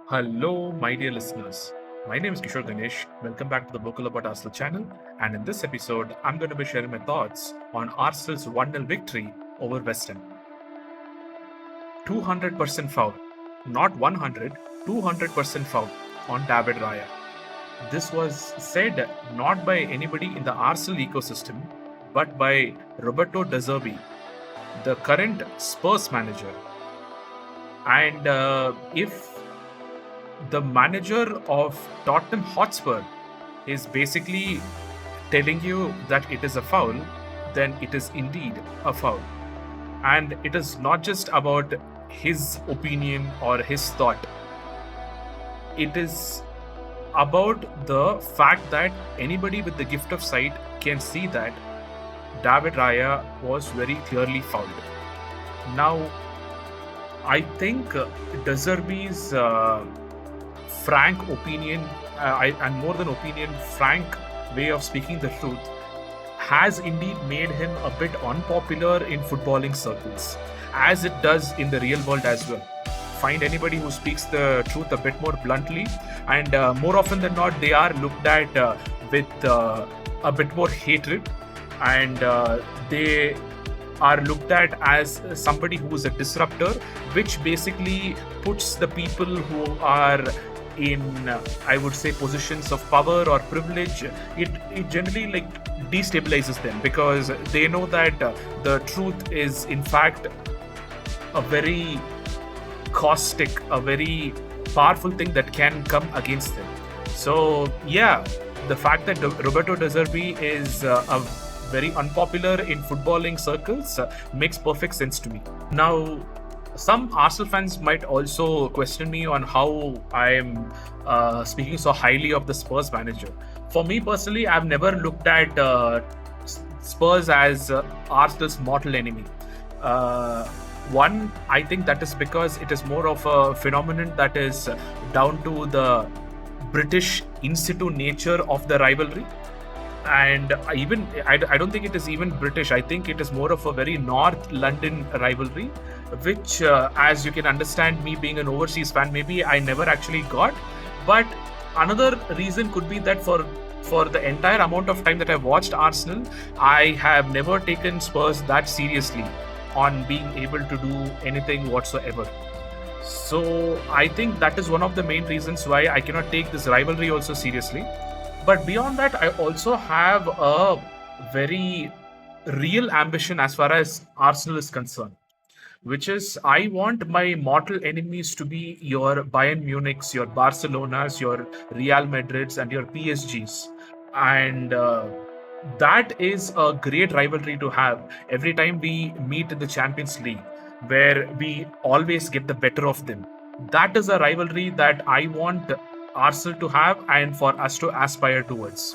Hello, my dear listeners. My name is Kishore Ganesh. Welcome back to the Vocal About Arsenal channel. And in this episode, I'm going to be sharing my thoughts on Arsenal's 1-0 victory over West Ham. 200% foul. Not 100, 200% foul on David Raya. This was said not by anybody in the Arsenal ecosystem, but by Roberto De Zerbi, the current Spurs manager. And if the manager of Tottenham Hotspur is basically telling you that it is a foul, then it is indeed a foul. And it is not just about his opinion or his thought, it is about the fact that anybody with the gift of sight can see that David Raya was very clearly fouled. Now, I think De Zerbi's frank opinion, and more than opinion, frank way of speaking the truth, has indeed made him a bit unpopular in footballing circles, as it does in the real world as well. Find anybody who speaks the truth a bit more bluntly, and more often than not, they are looked at with a bit more hatred, and they are looked at as somebody who is a disruptor, which basically puts the people who are in I would say positions of power or privilege. It generally destabilizes them, because they know that the truth is in fact a very caustic, a very powerful thing that can come against them. So yeah, the fact that Roberto De Zerbi is a very unpopular in footballing circles makes perfect sense to me. Now, some Arsenal fans might also question me on how I am speaking so highly of the Spurs manager. For me personally, I've never looked at Spurs as Arsenal's mortal enemy. One, I think that is because it is more of a phenomenon that is down to the British in situ nature of the rivalry. And I don't think it is even British. I think it is more of a very North London rivalry, which, as you can understand, me being an overseas fan, maybe I never actually got. But another reason could be that for the entire amount of time that I've watched Arsenal, I have never taken Spurs that seriously on being able to do anything whatsoever. So I think that is one of the main reasons why I cannot take this rivalry also seriously. But beyond that, I also have a very real ambition as far as Arsenal is concerned, which is I want my mortal enemies to be your Bayern Munichs, your Barcelonas, your Real Madrids, and your PSGs. And that is a great rivalry to have every time we meet in the Champions League, where we always get the better of them. That is a rivalry that I want Arsenal to have and for us to aspire towards.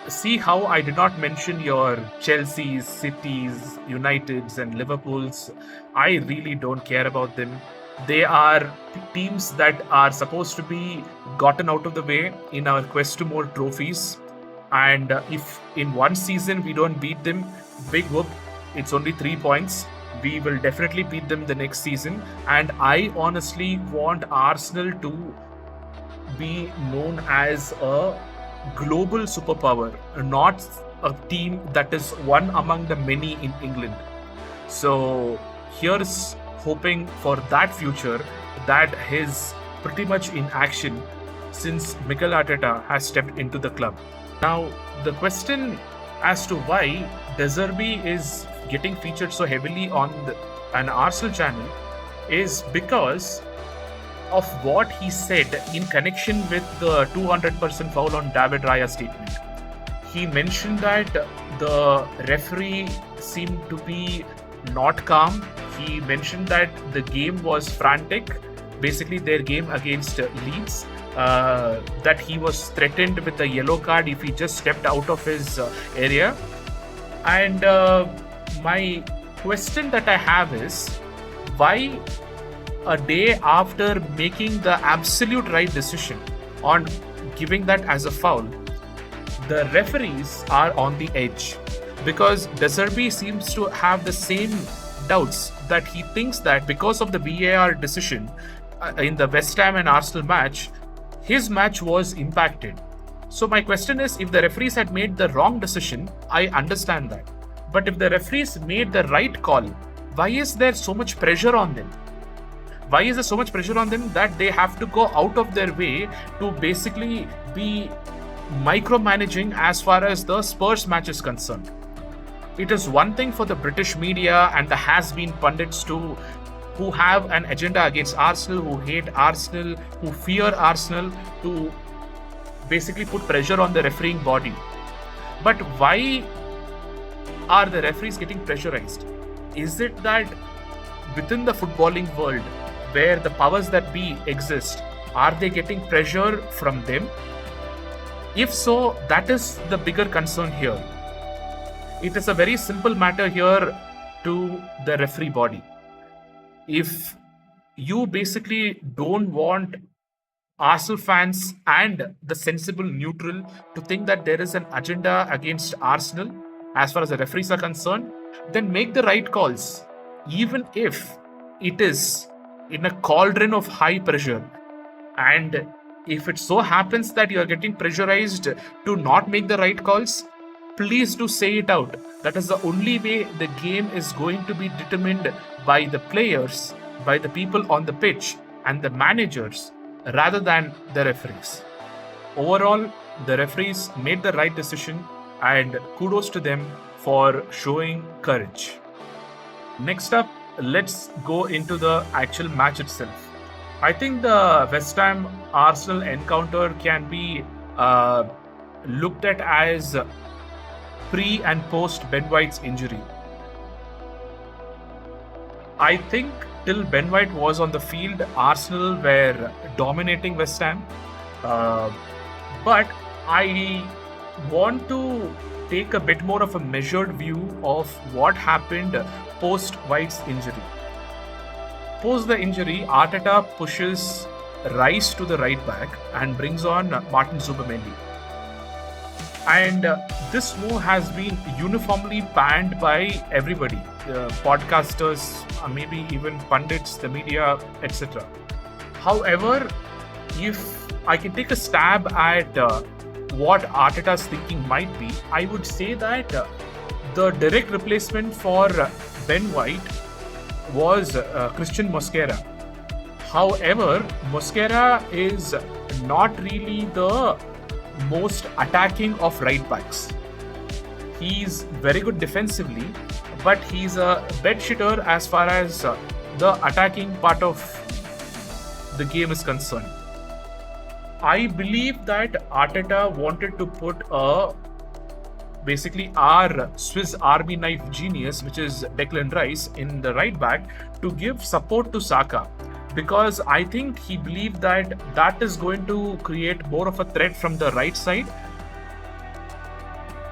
See how I did not mention your Chelsea's, Cities, Uniteds, and Liverpools. I really don't care about them. They are teams that are supposed to be gotten out of the way in our quest to more trophies. And if in one season we don't beat them, big whoop, it's only 3 points. We will definitely beat them the next season. And I honestly want Arsenal to be known as a global superpower, not a team that is one among the many in England. So here's hoping for that future that is pretty much in action since Mikel Arteta has stepped into the club. Now, the question as to why De Zerbi is getting featured so heavily on an Arsenal channel is because of what he said in connection with the 200% foul on David Raya statement. He mentioned that the referee seemed to be not calm. He mentioned that the game was frantic, basically their game against Leeds, that he was threatened with a yellow card if he just stepped out of his area. And my question that I have is, why a day after making the absolute right decision on giving that as a foul, the referees are on the edge? Because De Zerbi seems to have the same doubts, that he thinks that because of the VAR decision, in the West Ham and Arsenal match, his match was impacted. So my question is, if the referees had made the wrong decision, I understand that. But if the referees made the right call, why is there so much pressure on them? Why is there so much pressure on them that they have to go out of their way to basically be micromanaging as far as the Spurs match is concerned? It is one thing for the British media and the has-been pundits who have an agenda against Arsenal, who hate Arsenal, who fear Arsenal, to basically put pressure on the refereeing body. But why are the referees getting pressurized? Is it that within the footballing world, where the powers that be exist, are they getting pressure from them? If so, that is the bigger concern here. It is a very simple matter here to the referee body. If you basically don't want Arsenal fans and the sensible neutral to think that there is an agenda against Arsenal as far as the referees are concerned, then make the right calls, even if it is in a cauldron of high pressure. And if it so happens that you are getting pressurized to not make the right calls, please do say it out. That is the only way the game is going to be determined by the players, by the people on the pitch, and the managers, rather than the referees. Overall, the referees made the right decision, and kudos to them for showing courage. Next up, let's go into the actual match itself. I think the West Ham Arsenal encounter can be looked at as pre and post Ben White's injury. I think till Ben White was on the field, Arsenal were dominating West Ham. But I want to take a bit more of a measured view of what happened post White's injury. Post the injury, Arteta pushes Rice to the right back and brings on Martin Zubimendi. And this move has been uniformly panned by everybody, podcasters, maybe even pundits, the media, etc. However, if I can take a stab at what Arteta's thinking might be, I would say that the direct replacement for Ben White was Christian Mosquera. However, Mosquera is not really the most attacking of right backs. He's very good defensively, but he's a bed shitter as far as the attacking part of the game is concerned. I believe that Arteta wanted to put basically our Swiss Army knife genius, which is Declan Rice, in the right back to give support to Saka. Because I think he believed that that is going to create more of a threat from the right side.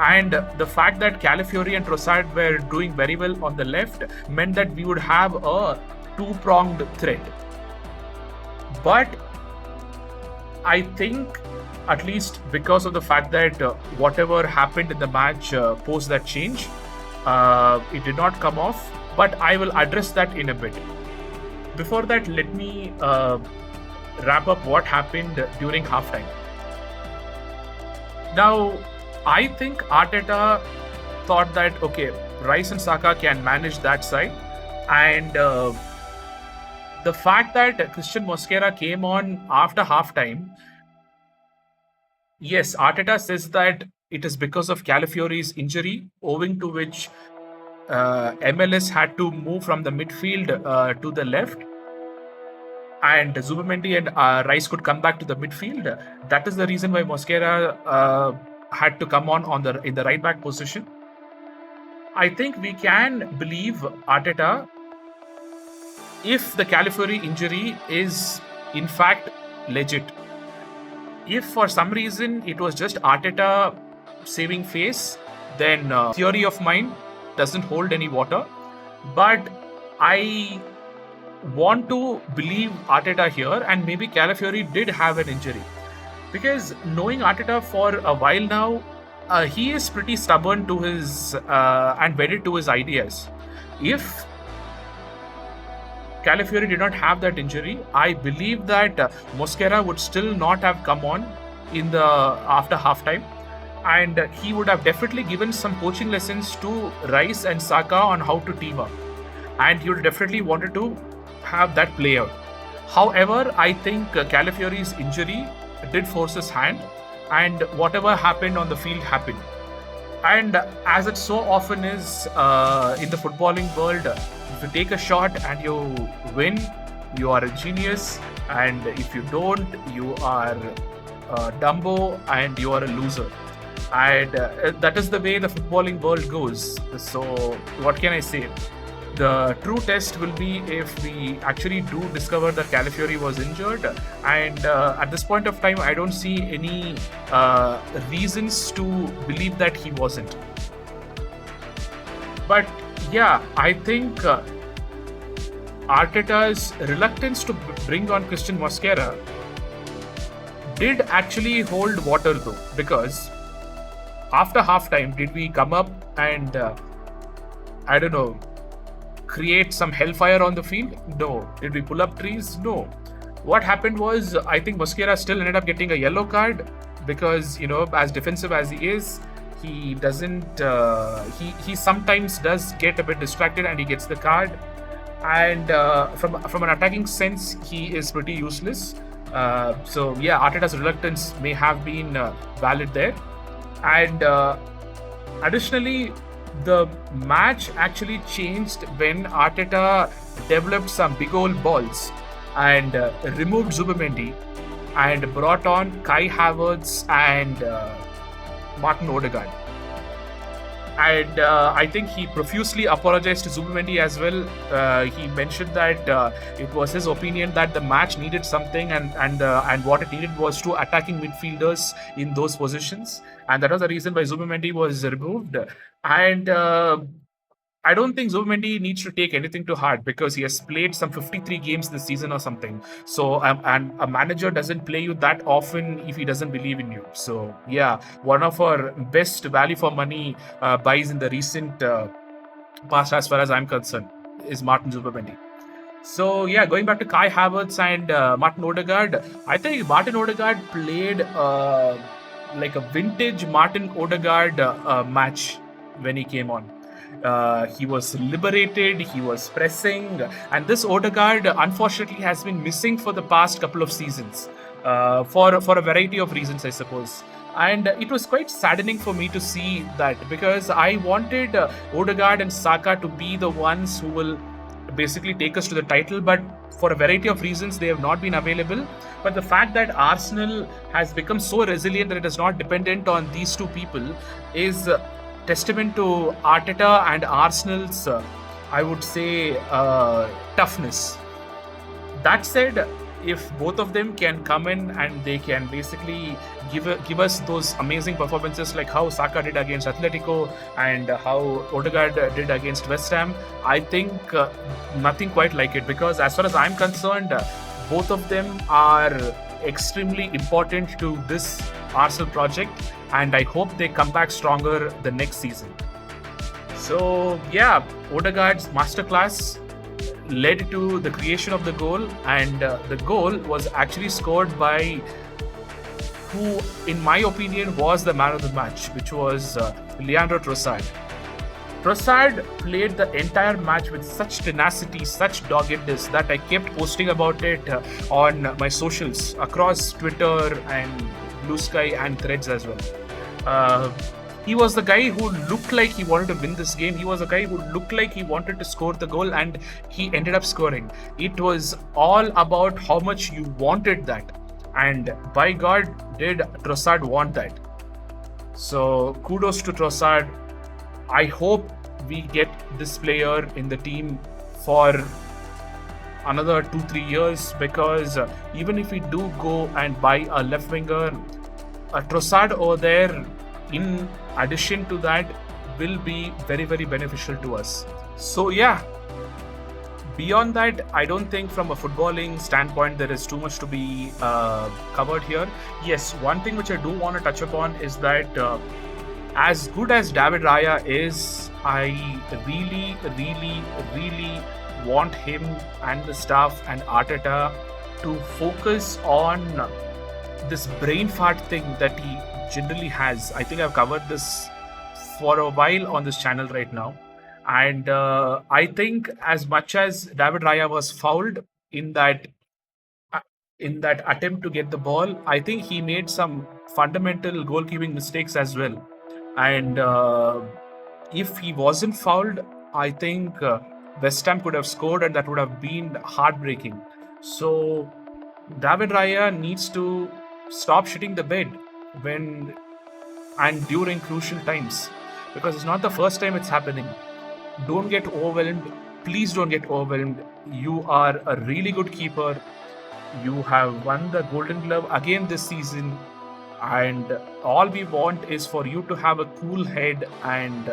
And the fact that Calafiori and Trossard were doing very well on the left meant that we would have a two-pronged threat. But I think, at least because of the fact that whatever happened in the match post that change, it did not come off. But I will address that in a bit. Before that, let me wrap up what happened during halftime. Now, I think Arteta thought that, okay, Rice and Saka can manage that side. And the fact that Christian Mosquera came on after halftime, yes, Arteta says that it is because of Calafiori's injury, owing to which MLS had to move from the midfield to the left, and Zubimendi and Rice could come back to the midfield. That is the reason why Mosquera had to come on in the right back position. I think we can believe Arteta if the Calafiori injury is in fact legit. If for some reason it was just Arteta saving face, then theory of mine doesn't hold any water. But I want to believe Arteta here, and maybe Calafiori did have an injury. Because knowing Arteta for a while now, he is pretty stubborn to his and wedded to his ideas. If Calafiori did not have that injury, I believe that Mosquera would still not have come on in the after halftime, and he would have definitely given some coaching lessons to Rice and Saka on how to team up, and he would definitely wanted to have that play out. However, I think Calafiori's injury did force his hand, and whatever happened on the field happened. And as it so often is in the footballing world, if you take a shot and you win, you are a genius, and if you don't, you are Dumbo and you are a loser. And that is the way the footballing world goes. So, what can I say? The true test will be if we actually do discover that Calafiori was injured, and at this point of time, I don't see any reasons to believe that he wasn't. But yeah, I think Arteta's reluctance to bring on Christian Mosquera did actually hold water though, because after halftime, did we come up and I don't know, create some hellfire on the field? No. Did we pull up trees? No. What happened was, I think Mosquera still ended up getting a yellow card because, as defensive as he is, he doesn't, he sometimes does get a bit distracted and he gets the card. And from an attacking sense, he is pretty useless. So yeah, Arteta's reluctance may have been valid there. And additionally, the match actually changed when Arteta developed some big old balls and removed Zubimendi and brought on Kai Havertz and Martin Odegaard. And I think he profusely apologized to Zubimendi as well. He mentioned that it was his opinion that the match needed something, and what it needed was two attacking midfielders in those positions, and that was the reason why Zubimendi was removed. And I don't think Zubimendi needs to take anything to heart because he has played some 53 games this season or something. So, and a manager doesn't play you that often if he doesn't believe in you. So, yeah, one of our best value for money buys in the recent past, as far as I'm concerned, is Martin Zubimendi. So, yeah, going back to Kai Havertz and Martin Odegaard, I think Martin Odegaard played like a vintage Martin Odegaard match when he came on. He was liberated, he was pressing, and this Odegaard unfortunately has been missing for the past couple of seasons for a variety of reasons, I suppose. And it was quite saddening for me to see that, because I wanted Odegaard and Saka to be the ones who will basically take us to the title, but for a variety of reasons they have not been available. But the fact that Arsenal has become so resilient that it is not dependent on these two people is testament to Arteta and Arsenal's, I would say, toughness. That said, if both of them can come in and they can basically give us those amazing performances like how Saka did against Atletico and how Odegaard did against West Ham, I think nothing quite like it, because as far as I'm concerned, both of them are extremely important to this Arsenal project, and I hope they come back stronger the next season. So yeah, Odegaard's masterclass led to the creation of the goal, and the goal was actually scored by who, in my opinion, was the man of the match, which was Leandro Trossard. Trossard played the entire match with such tenacity, such doggedness, that I kept posting about it on my socials across Twitter and Blue Sky and Threads as well. He was the guy who looked like he wanted to win this game. He was a guy who looked like he wanted to score the goal, and he ended up scoring. It was all about how much you wanted that. And by God, did Trossard want that. So kudos to Trossard. I hope we get this player in the team for another 2-3 years, because even if we do go and buy a left winger, a Trossard over there, in addition to that, will be very, very beneficial to us. So yeah, beyond that, I don't think from a footballing standpoint there is too much to be covered here. Yes, one thing which I do want to touch upon is that as good as David Raya is, I really, really, really want him and the staff and Arteta to focus on this brain fart thing that he generally has. I think I've covered this for a while on this channel right now. And I think as much as David Raya was fouled in that uh, attempt to get the ball, I think he made some fundamental goalkeeping mistakes as well. And if he wasn't fouled, I think West Ham could have scored, and that would have been heartbreaking. So David Raya needs to stop shitting the bed when and during crucial times, because it's not the first time it's happening. Don't get overwhelmed. Please don't get overwhelmed. You are a really good keeper. You have won the Golden Glove again this season, and all we want is for you to have a cool head and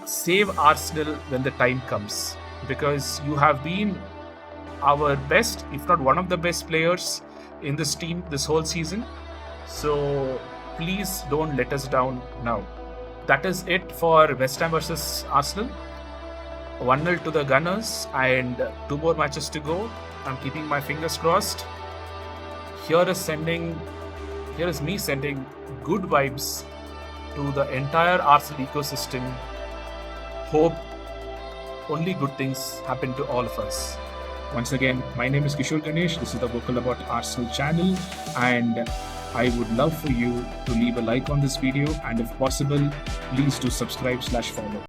save Arsenal when the time comes, because you have been our best, if not one of the best players in this team this whole season. So please don't let us down now. That is it for West Ham versus Arsenal. 1-0 to the Gunners, and 2 more matches to go. I'm keeping my fingers crossed. Here is me sending good vibes to the entire Arsenal ecosystem. Hope only good things happen to all of us. Once again, my name is Kishore Ganesh. This is the Vocal About Arsenal channel, and I would love for you to leave a like on this video, and if possible, please do subscribe/follow.